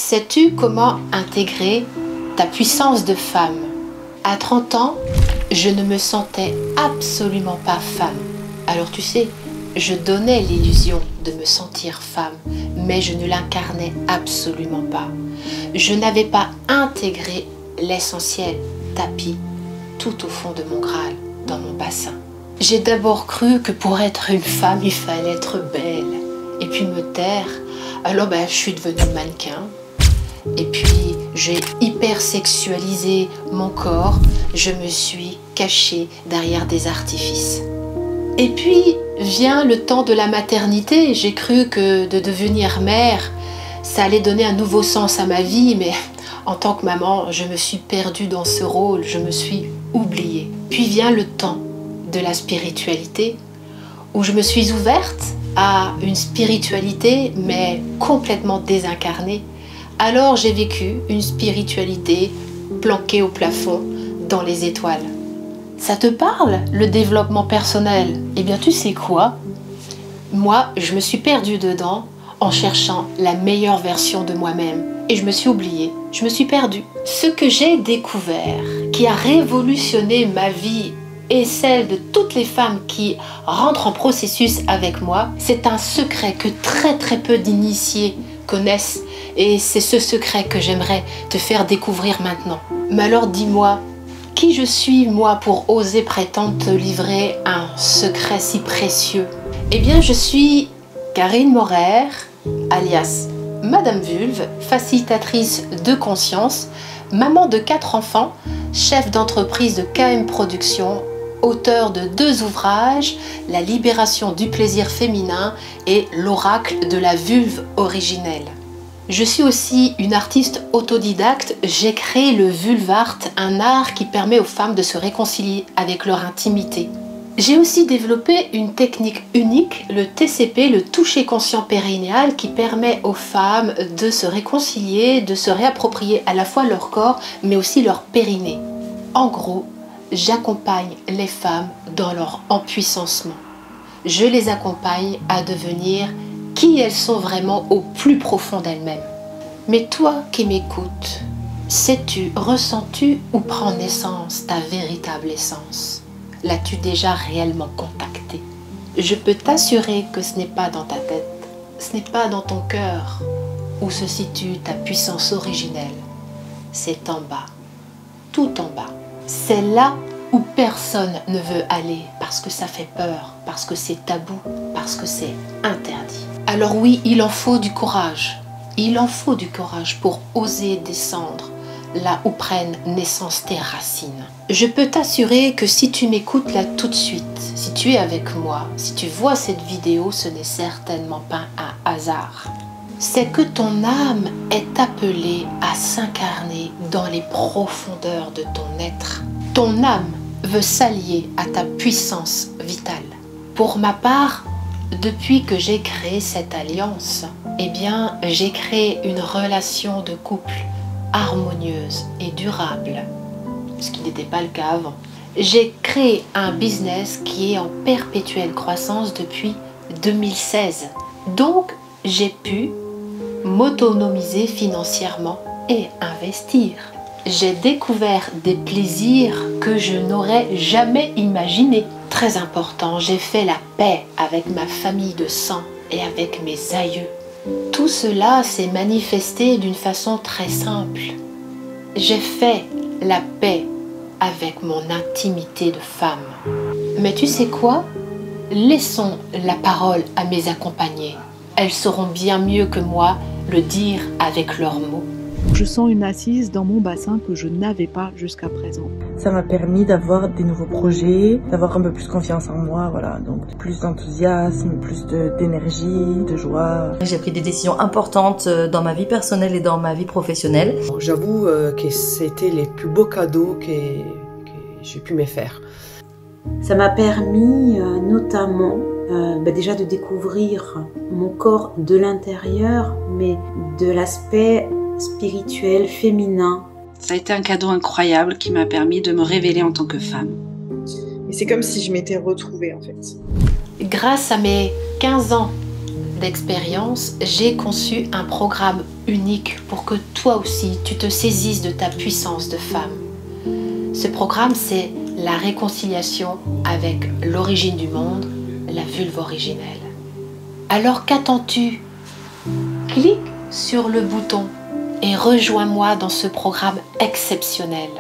Sais-tu comment intégrer ta puissance de femme? À 30 ans, je ne me sentais absolument pas femme. Alors tu sais, je donnais l'illusion de me sentir femme, mais je ne l'incarnais absolument pas. Je n'avais pas intégré l'essentiel tapis tout au fond de mon Graal, dans mon bassin. J'ai d'abord cru que pour être une femme, il fallait être belle et puis me taire. Alors je suis devenue mannequin. Et puis j'ai hyper sexualisé mon corps, je me suis cachée derrière des artifices. Et puis vient le temps de la maternité, j'ai cru que de devenir mère, ça allait donner un nouveau sens à ma vie, mais en tant que maman, je me suis perdue dans ce rôle, je me suis oubliée. Puis vient le temps de la spiritualité, où je me suis ouverte à une spiritualité, mais complètement désincarnée. Alors j'ai vécu une spiritualité planquée au plafond dans les étoiles. Ça te parle, le développement personnel? Eh bien tu sais quoi? Moi, je me suis perdue dedans en cherchant la meilleure version de moi-même. Et je me suis oubliée, je me suis perdue. Ce que j'ai découvert, qui a révolutionné ma vie et celle de toutes les femmes qui rentrent en processus avec moi, c'est un secret que très peu d'initiés connaissent. Et c'est ce secret que j'aimerais te faire découvrir maintenant. Mais alors dis-moi, qui je suis moi pour oser prétendre te livrer un secret si précieux? Eh bien je suis Karine Morer, alias Madame Vulve, facilitatrice de conscience, maman de 4 enfants, chef d'entreprise de KM Productions, auteur de 2 ouvrages, La libération du plaisir féminin et L'oracle de la vulve originelle. Je suis aussi une artiste autodidacte, j'ai créé le Vulvart, un art qui permet aux femmes de se réconcilier avec leur intimité. J'ai aussi développé une technique unique, le TCP, le toucher conscient périnéal, qui permet aux femmes de se réconcilier, de se réapproprier à la fois leur corps, mais aussi leur périnée. En gros, j'accompagne les femmes dans leur empuissancement. Je les accompagne à devenir qui elles sont vraiment au plus profond d'elles-mêmes. Mais toi qui m'écoutes, sais-tu, ressens-tu où prend naissance ta véritable essence? L'as-tu déjà réellement contactée? Je peux t'assurer que ce n'est pas dans ta tête, ce n'est pas dans ton cœur où se situe ta puissance originelle. C'est en bas, tout en bas. C'est là où personne ne veut aller parce que ça fait peur, parce que c'est tabou, parce que c'est interdit. Alors oui, il en faut du courage. Il en faut du courage pour oser descendre là où prennent naissance tes racines. Je peux t'assurer que si tu m'écoutes là tout de suite, si tu es avec moi, si tu vois cette vidéo, ce n'est certainement pas un hasard. C'est que ton âme est appelée à s'incarner dans les profondeurs de ton être. Ton âme veut s'allier à ta puissance vitale. Pour ma part, depuis que j'ai créé cette alliance, eh bien, j'ai créé une relation de couple harmonieuse et durable, ce qui n'était pas le cas avant. J'ai créé un business qui est en perpétuelle croissance depuis 2016. Donc, j'ai pu m'autonomiser financièrement et investir. J'ai découvert des plaisirs que je n'aurais jamais imaginés. Très important, j'ai fait la paix avec ma famille de sang et avec mes aïeux. Tout cela s'est manifesté d'une façon très simple. J'ai fait la paix avec mon intimité de femme. Mais tu sais quoi? Laissons la parole à mes accompagnées. Elles sauront bien mieux que moi le dire avec leurs mots. Je sens une assise dans mon bassin que je n'avais pas jusqu'à présent. Ça m'a permis d'avoir des nouveaux projets, d'avoir un peu plus confiance en moi, voilà, donc plus d'enthousiasme, plus d'énergie, de joie. J'ai pris des décisions importantes dans ma vie personnelle et dans ma vie professionnelle. J'avoue que c'était les plus beaux cadeaux que j'ai pu me faire. Ça m'a permis notamment déjà de découvrir mon corps de l'intérieur, mais de l'aspect spirituel, féminin. Ça a été un cadeau incroyable qui m'a permis de me révéler en tant que femme. Et c'est comme si je m'étais retrouvée en fait. Grâce à mes 15 ans d'expérience, j'ai conçu un programme unique pour que toi aussi tu te saisisses de ta puissance de femme. Ce programme, c'est la réconciliation avec l'origine du monde, la vulve originelle. Alors qu'attends-tu? Clique sur le bouton et rejoins-moi dans ce programme exceptionnel.